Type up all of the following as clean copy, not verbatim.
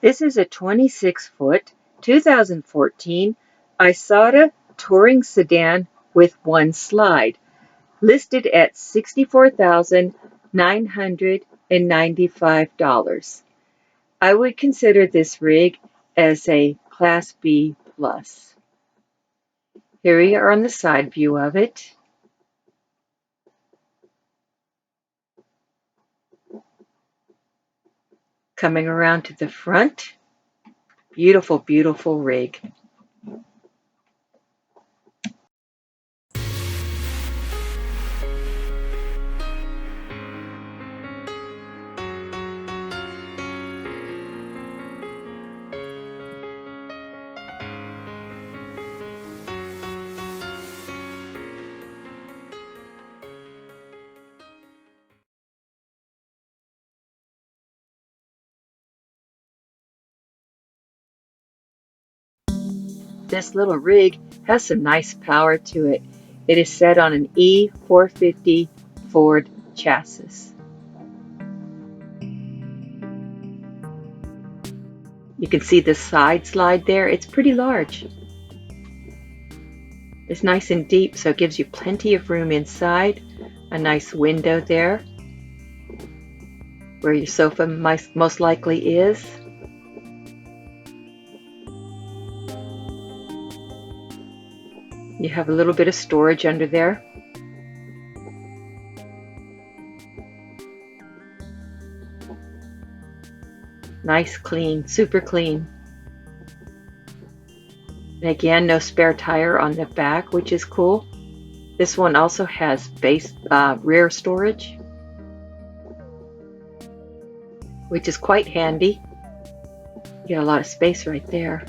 This is a 26-foot 2014 Isata Touring Sedan with one slide, listed at $64,995. I would consider this rig as a Class B plus. Here we are on the side view of it. Coming around to the front. Beautiful, beautiful rig. This little rig has some nice power to it. It is set on an E450 Ford chassis. You can see the side slide there. It's pretty large. It's nice and deep, so it gives you plenty of room inside. A nice window there where your sofa most likely is. You have a little bit of storage under there. Nice, clean, super clean. And again, no spare tire on the back, which is cool. This one also has rear storage, which is quite handy. You get a lot of space right there.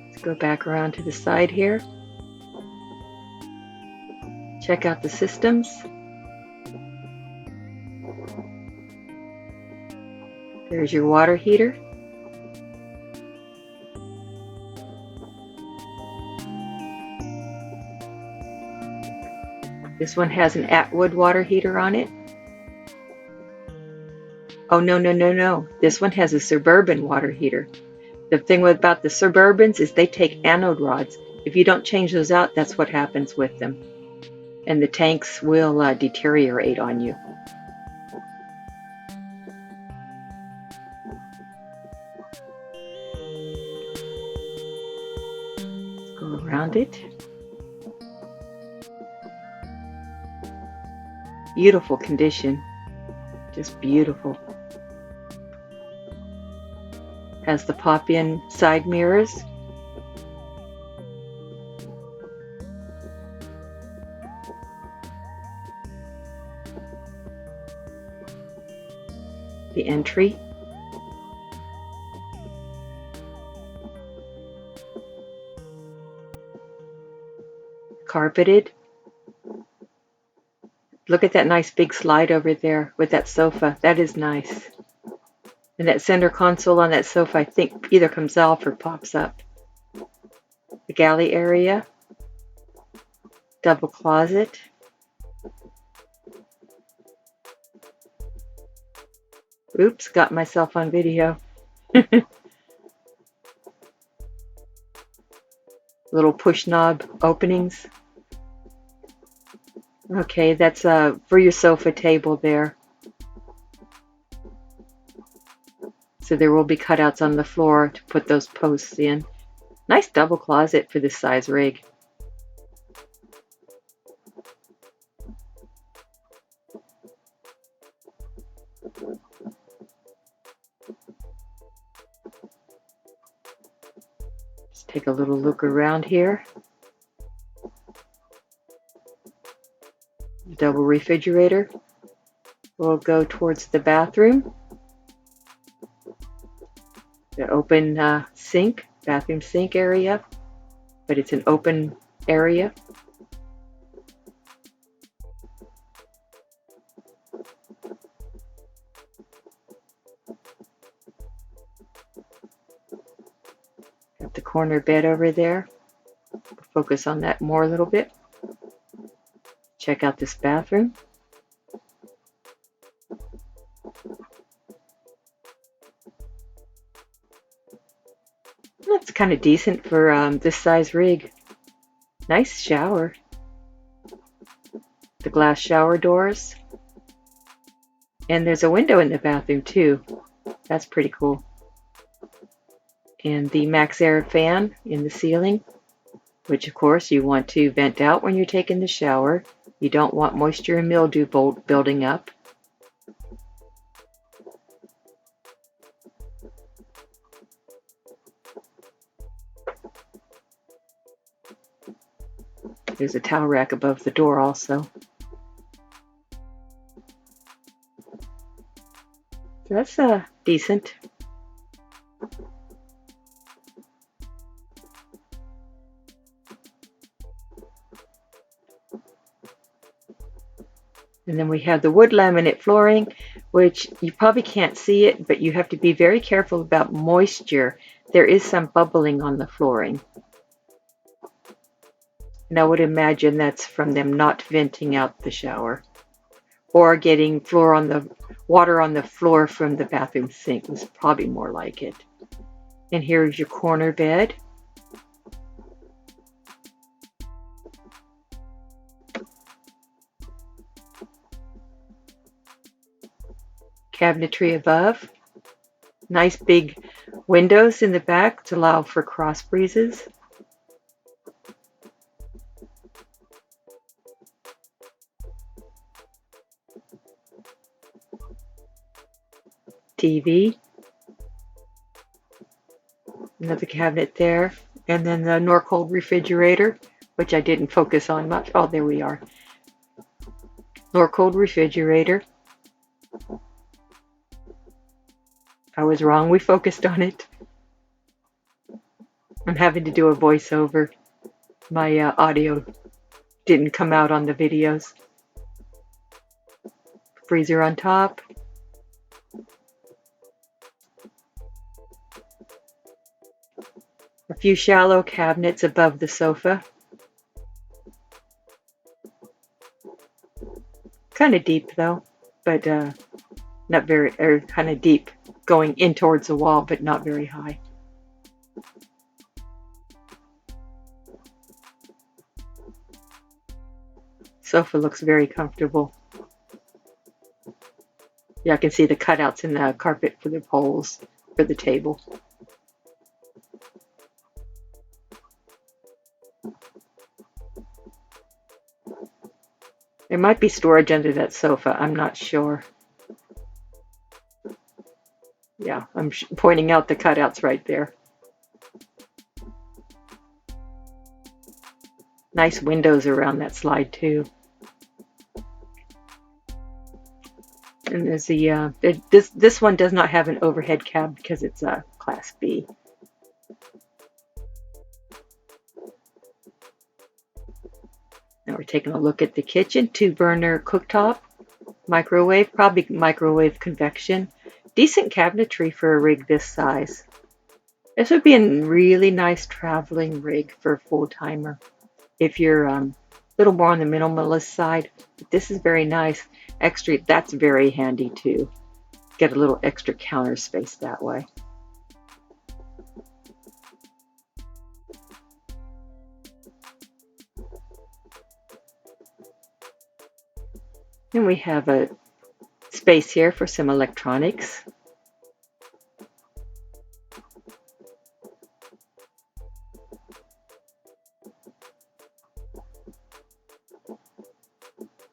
Let's go back around to the side here. Check out the systems. There's your water heater. This one has an Atwood water heater on it. Oh, no. This one has a Suburban water heater. The thing about the Suburbans is they take anode rods. If you don't change those out, that's what happens with them. And the tanks will deteriorate on you. Let's go around it. Beautiful condition. Just beautiful. Has the pop-in side mirrors. The entry. Carpeted. Look at that nice big slide over there with that sofa. That is nice. And that center console on that sofa, I think, either comes off or pops up. The galley area. Double closet. Oops, got myself on video. Little push knob openings. Okay, that's for your sofa table there. So there will be cutouts on the floor to put those posts in. Nice double closet for this size rig. Just take a little look around here. The double refrigerator will go towards the bathroom. The open sink, bathroom sink area, but it's an open area. Got the corner bed over there. Focus on that more a little bit. Check out this bathroom. That's kind of decent for this size rig. Nice shower. The glass shower doors. And there's a window in the bathroom too. That's pretty cool. And the max air fan in the ceiling, which of course you want to vent out when you're taking the shower. You don't want moisture and mildew building up. There's a towel rack above the door also. So that's decent. And then we have the wood laminate flooring, which you probably can't see it, but you have to be very careful about moisture. There is some bubbling on the flooring. And I would imagine that's from them not venting out the shower. Or getting water on the floor from the bathroom sink was probably more like it. And here's your corner bed. Cabinetry above. Nice big windows in the back to allow for cross breezes. TV. Another cabinet there. And then the Norcold Refrigerator, which I didn't focus on much. Oh, there we are. Norcold Refrigerator. I was wrong. We focused on it. I'm having to do a voiceover. My audio didn't come out on the videos. Freezer on top. A few shallow cabinets above the sofa. Kind of deep though, but not very, or kind of deep going in towards the wall, but not very high. Sofa looks very comfortable. Yeah, I can see the cutouts in the carpet for the poles for the table. There might be storage under that sofa. I'm not sure. Yeah, I'm pointing out the cutouts right there. Nice windows around that slide too. And there's the this one does not have an overhead cab because it's a Class B. Now we're taking a look at the kitchen. 2-burner cooktop, microwave, probably microwave convection. Decent cabinetry for a rig this size. This would be a really nice traveling rig for a full-timer. If you're a little more on the minimalist side, but this is very nice. Extra, that's very handy too. Get a little extra counter space that way. And we have a space here for some electronics.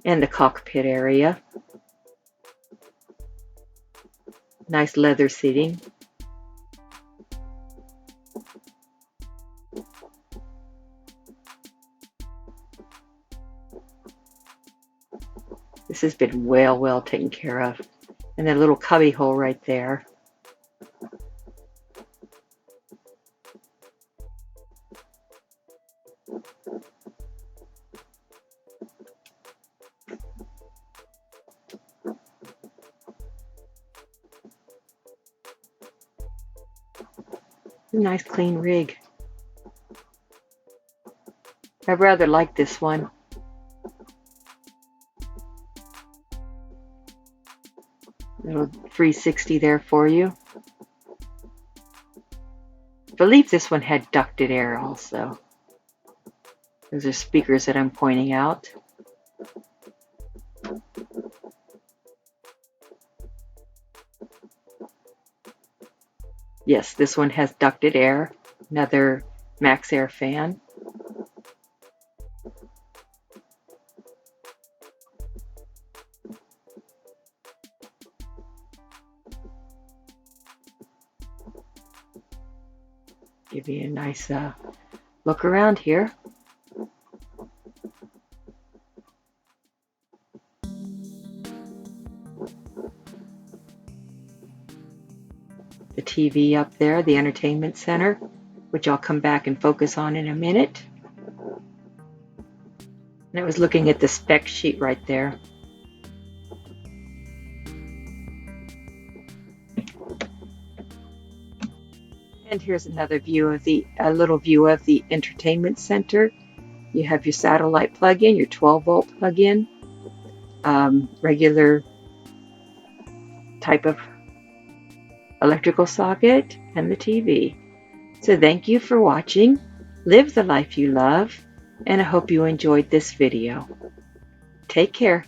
And the cockpit area. Nice leather seating. This has been well taken care of. And that little cubby hole right there. Nice clean rig. I rather like this one. Little 360 there for you. I believe this one had ducted air also. Those are speakers that I'm pointing out. Yes, this one has ducted air. Another Max Air fan. Give you a nice look around here. The TV up there, the entertainment center, which I'll come back and focus on in a minute. And I was looking at the spec sheet right there. And here's another view of a little view of the entertainment center. You have your satellite plug-in, your 12-volt plug-in, regular type of electrical socket, and the TV. So thank you for watching. Live the life you love, and I hope you enjoyed this video. Take care.